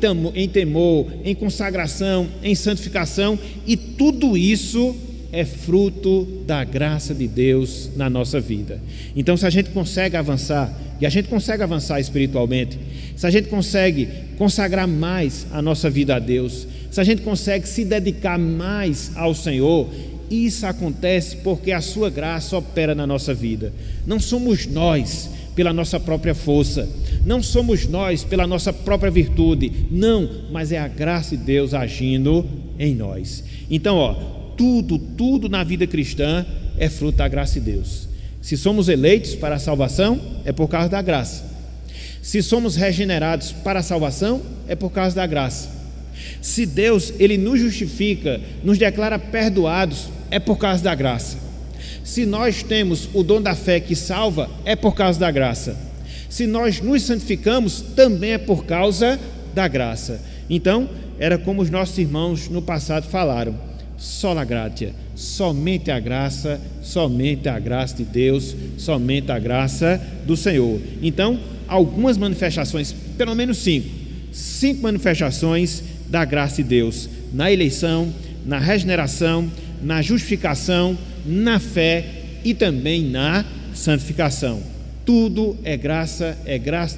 temor, em consagração, em santificação, e tudo isso é fruto da graça de Deus na nossa vida. Então, se a gente consegue avançar, e a gente consegue avançar espiritualmente, se a gente consegue consagrar mais a nossa vida a Deus, se a gente consegue se dedicar mais ao Senhor, isso acontece porque a sua graça opera na nossa vida. Não somos nós pela nossa própria força, não somos nós pela nossa própria virtude, não, mas é a graça de Deus agindo em nós. Então, tudo na vida cristã é fruto da graça de Deus. Se somos eleitos para a salvação, é por causa da graça. Se somos regenerados para a salvação, é por causa da graça. Se Deus, Ele nos justifica, nos declara perdoados, é por causa da graça. Se nós temos o dom da fé que salva, é por causa da graça. Se nós nos santificamos, também é por causa da graça. Então, era como os nossos irmãos no passado falaram: sola gratia, somente a graça de Deus, somente a graça do Senhor. Então, algumas manifestações, pelo menos cinco manifestações da graça de Deus: na eleição, na regeneração, na justificação, na fé e também na santificação. Tudo é graça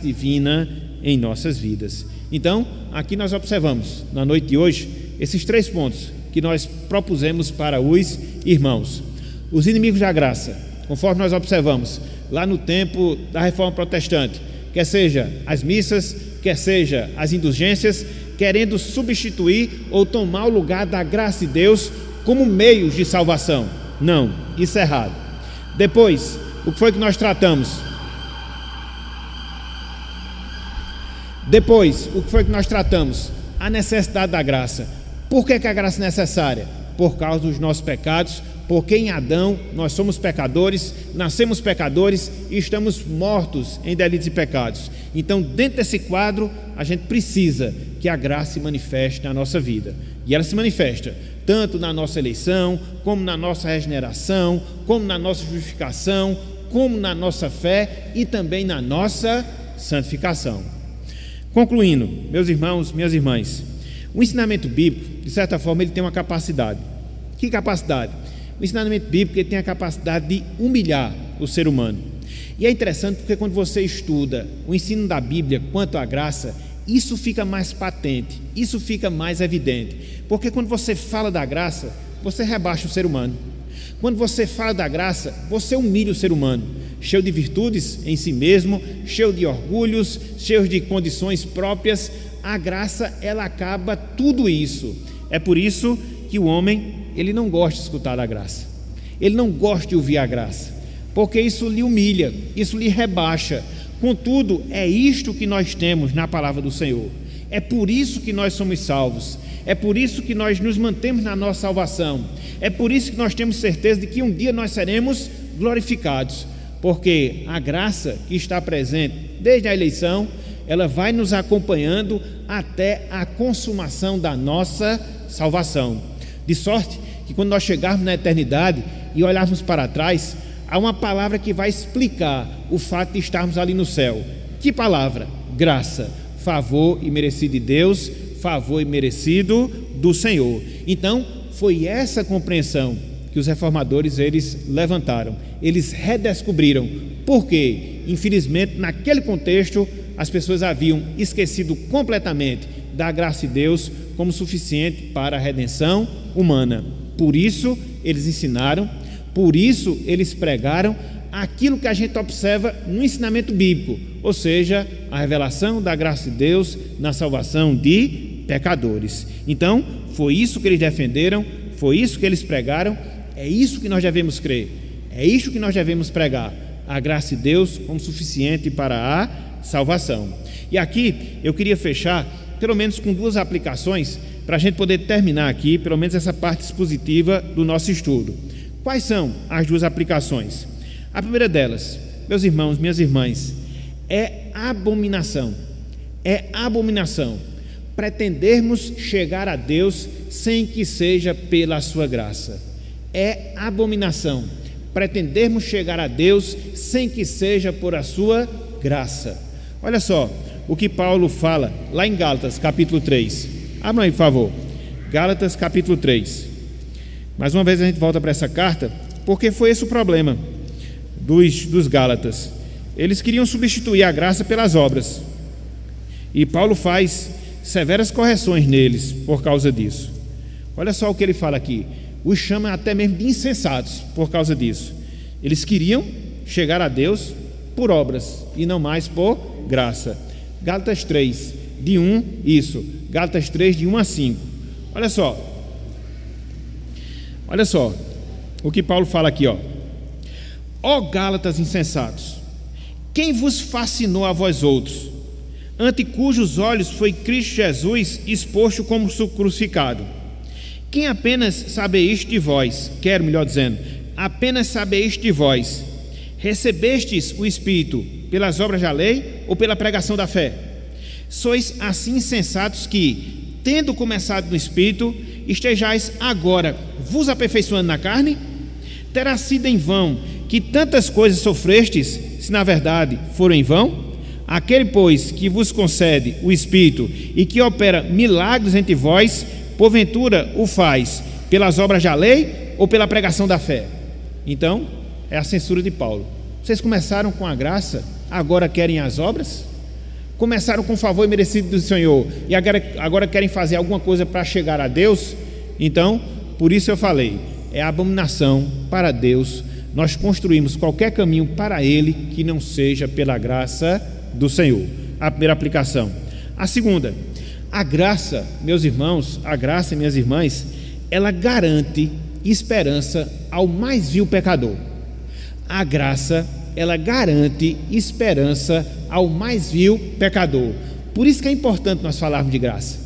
divina em nossas vidas. Então, aqui nós observamos, na noite de hoje, esses 3 pontos que nós propusemos para os irmãos. Os inimigos da graça, conforme nós observamos, lá no tempo da Reforma Protestante, quer seja as missas, quer seja as indulgências, querendo substituir ou tomar o lugar da graça de Deus como meios de salvação. Não, isso é errado. Depois, o que foi que nós tratamos? A necessidade da graça. Por que a graça é necessária? Por causa dos nossos pecados, porque em Adão nós somos pecadores, nascemos pecadores e estamos mortos em delitos e pecados. Então, dentro desse quadro, a gente precisa que a graça se manifeste na nossa vida. E ela se manifesta tanto na nossa eleição, como na nossa regeneração, como na nossa justificação, como na nossa fé e também na nossa santificação. Concluindo, meus irmãos, minhas irmãs, o ensinamento bíblico, de certa forma, ele tem uma capacidade. Que capacidade? O ensinamento bíblico ele tem a capacidade de humilhar o ser humano. E é interessante porque quando você estuda o ensino da Bíblia quanto à graça, isso fica mais patente, isso fica mais evidente. Porque quando você fala da graça, você rebaixa o ser humano. Quando você fala da graça, você humilha o ser humano, cheio de virtudes em si mesmo, cheio de orgulhos, cheio de condições próprias. A graça, ela acaba tudo isso. É por isso que o homem, ele não gosta de escutar a graça, ele não gosta de ouvir a graça, porque isso lhe humilha, isso lhe rebaixa. Contudo, é isto que nós temos na palavra do Senhor. É por isso que nós somos salvos, é por isso que nós nos mantemos na nossa salvação, é por isso que nós temos certeza de que um dia nós seremos glorificados, porque a graça que está presente desde a eleição, ela vai nos acompanhando até a consumação da nossa salvação. De sorte que quando nós chegarmos na eternidade e olharmos para trás, há uma palavra que vai explicar o fato de estarmos ali no céu. Que palavra? Graça, favor imerecido de Deus, favor imerecido do Senhor. Então, foi essa compreensão que os reformadores eles levantaram, eles redescobriram. Por quê? Infelizmente, naquele contexto, as pessoas haviam esquecido completamente da graça de Deus como suficiente para a redenção humana. Por isso, eles ensinaram, por isso, eles pregaram aquilo que a gente observa no ensinamento bíblico, ou seja, a revelação da graça de Deus na salvação de pecadores. Então, foi isso que eles defenderam, foi isso que eles pregaram, é isso que nós devemos crer, é isso que nós devemos pregar, a graça de Deus como suficiente para a salvação. E aqui eu queria fechar pelo menos com 2 aplicações para a gente poder terminar aqui, pelo menos essa parte expositiva do nosso estudo. Quais são as 2 aplicações? A primeira delas, meus irmãos, minhas irmãs, é abominação pretendermos chegar a Deus sem que seja pela sua graça. É abominação pretendermos chegar a Deus sem que seja por a sua graça. Olha só o que Paulo fala lá em Gálatas capítulo 3. Abra aí, por favor. Gálatas capítulo 3. Mais uma vez a gente volta para essa carta, porque foi esse o problema dos Gálatas. Eles queriam substituir a graça pelas obras, e Paulo faz severas correções neles por causa disso. Olha só o que ele fala aqui. Os chama até mesmo de insensatos por causa disso. Eles queriam chegar a Deus por obras e não mais por graça. Gálatas 3, de 1, isso. Gálatas 3, de 1 a 5. Olha só o que Paulo fala aqui, ó. Ó Gálatas insensatos, quem vos fascinou a vós outros, ante cujos olhos foi Cristo Jesus exposto como crucificado? Quem apenas sabeis de vós, apenas sabeis de vós, recebestes o Espírito pelas obras da lei ou pela pregação da fé? Sois assim insensatos que, tendo começado no Espírito, estejais agora vos aperfeiçoando na carne? Terá sido em vão que tantas coisas sofrestes, se na verdade foram em vão? Aquele, pois, que vos concede o Espírito e que opera milagres entre vós, porventura o faz Pelas obras da lei ou pela pregação da fé? Então, é a censura de Paulo. Vocês começaram com a graça, agora querem as obras? Começaram com o favor merecido do Senhor e agora querem fazer alguma coisa para chegar a Deus? Então, por isso eu falei, é abominação para Deus nós construímos qualquer caminho para Ele que não seja pela graça do Senhor. A primeira aplicação. A segunda, a graça, meus irmãos, a graça, minhas irmãs, ela garante esperança ao mais vil pecador. A graça, ela garante esperança ao mais vil pecador. Por isso que é importante nós falarmos de graça.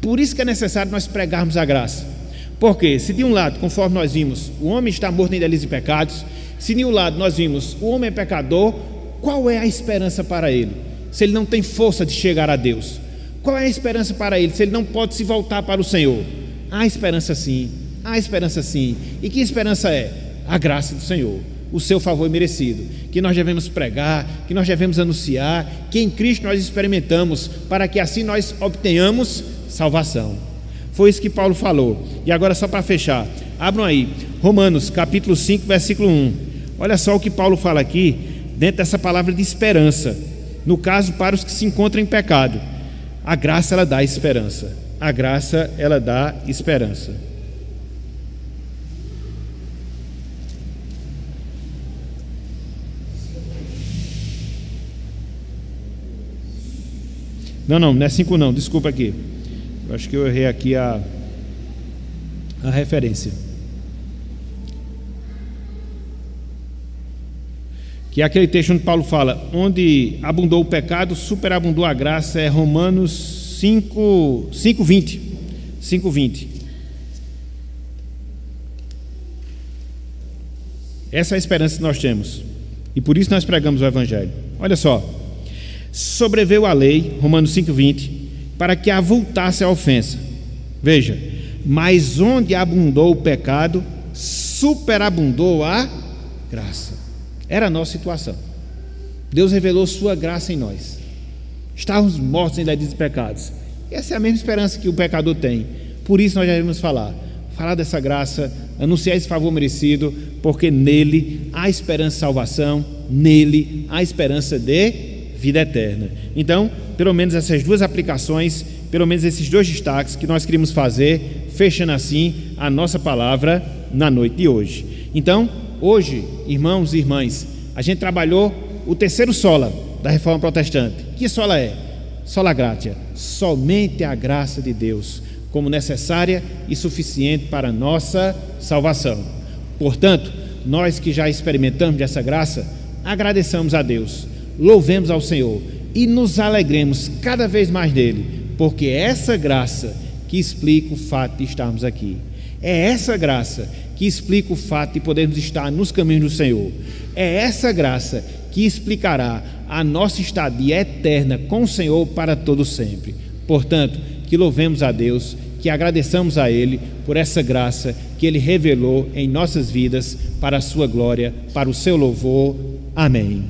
Por isso que é necessário nós pregarmos a graça. Porque se de um lado, conforme nós vimos, o homem está morto em delitos e pecados, se de um lado nós vimos, o homem é pecador, qual é a esperança para ele? Se ele não tem força de chegar a Deus. Qual é a esperança para ele, se ele não pode se voltar para o Senhor? Há esperança sim, há esperança sim. E que esperança é? A graça do Senhor, o seu favor merecido, que nós devemos pregar, que nós devemos anunciar, que em Cristo nós experimentamos, para que assim nós obtenhamos salvação. Foi isso que Paulo falou. E agora só para fechar, abram aí, Romanos capítulo 5, versículo 1. Olha só o que Paulo fala aqui, dentro dessa palavra de esperança, no caso para os que se encontram em pecado. A graça ela dá esperança, a graça ela dá esperança. Não é 5 não, desculpa aqui. Eu acho que eu errei aqui a referência. Que é aquele texto onde Paulo fala, onde abundou o pecado, superabundou a graça, é Romanos 5:20. 5:20. Essa é a esperança que nós temos. E por isso nós pregamos o Evangelho. Olha só. Sobreveio a lei, Romanos 5:20, para que avultasse a ofensa. Veja, mas onde abundou o pecado, superabundou a graça. Era a nossa situação. Deus revelou sua graça em nós. Estávamos mortos em delitos e pecados. Essa é a mesma esperança que o pecador tem. Por isso nós devemos falar dessa graça, anunciar esse favor merecido, porque nele há esperança de salvação, nele há esperança de vida eterna. Então, pelo menos essas duas aplicações, pelo menos esses dois destaques que nós queríamos fazer, fechando assim a nossa palavra na noite de hoje. Então, hoje, irmãos e irmãs, a gente trabalhou o terceiro sola da Reforma Protestante. Que sola é? Sola gratia, somente a graça de Deus, como necessária e suficiente para a nossa salvação. Portanto, nós que já experimentamos dessa graça, agradeçamos a Deus, louvemos ao Senhor e nos alegremos cada vez mais nele, porque é essa graça que explica o fato de estarmos aqui. É essa graça que explica o fato de podermos estar nos caminhos do Senhor. É essa graça que explicará a nossa estadia eterna com o Senhor para todo sempre. Portanto, que louvemos a Deus, que agradeçamos a Ele por essa graça que Ele revelou em nossas vidas para a sua glória, para o seu louvor. Amém.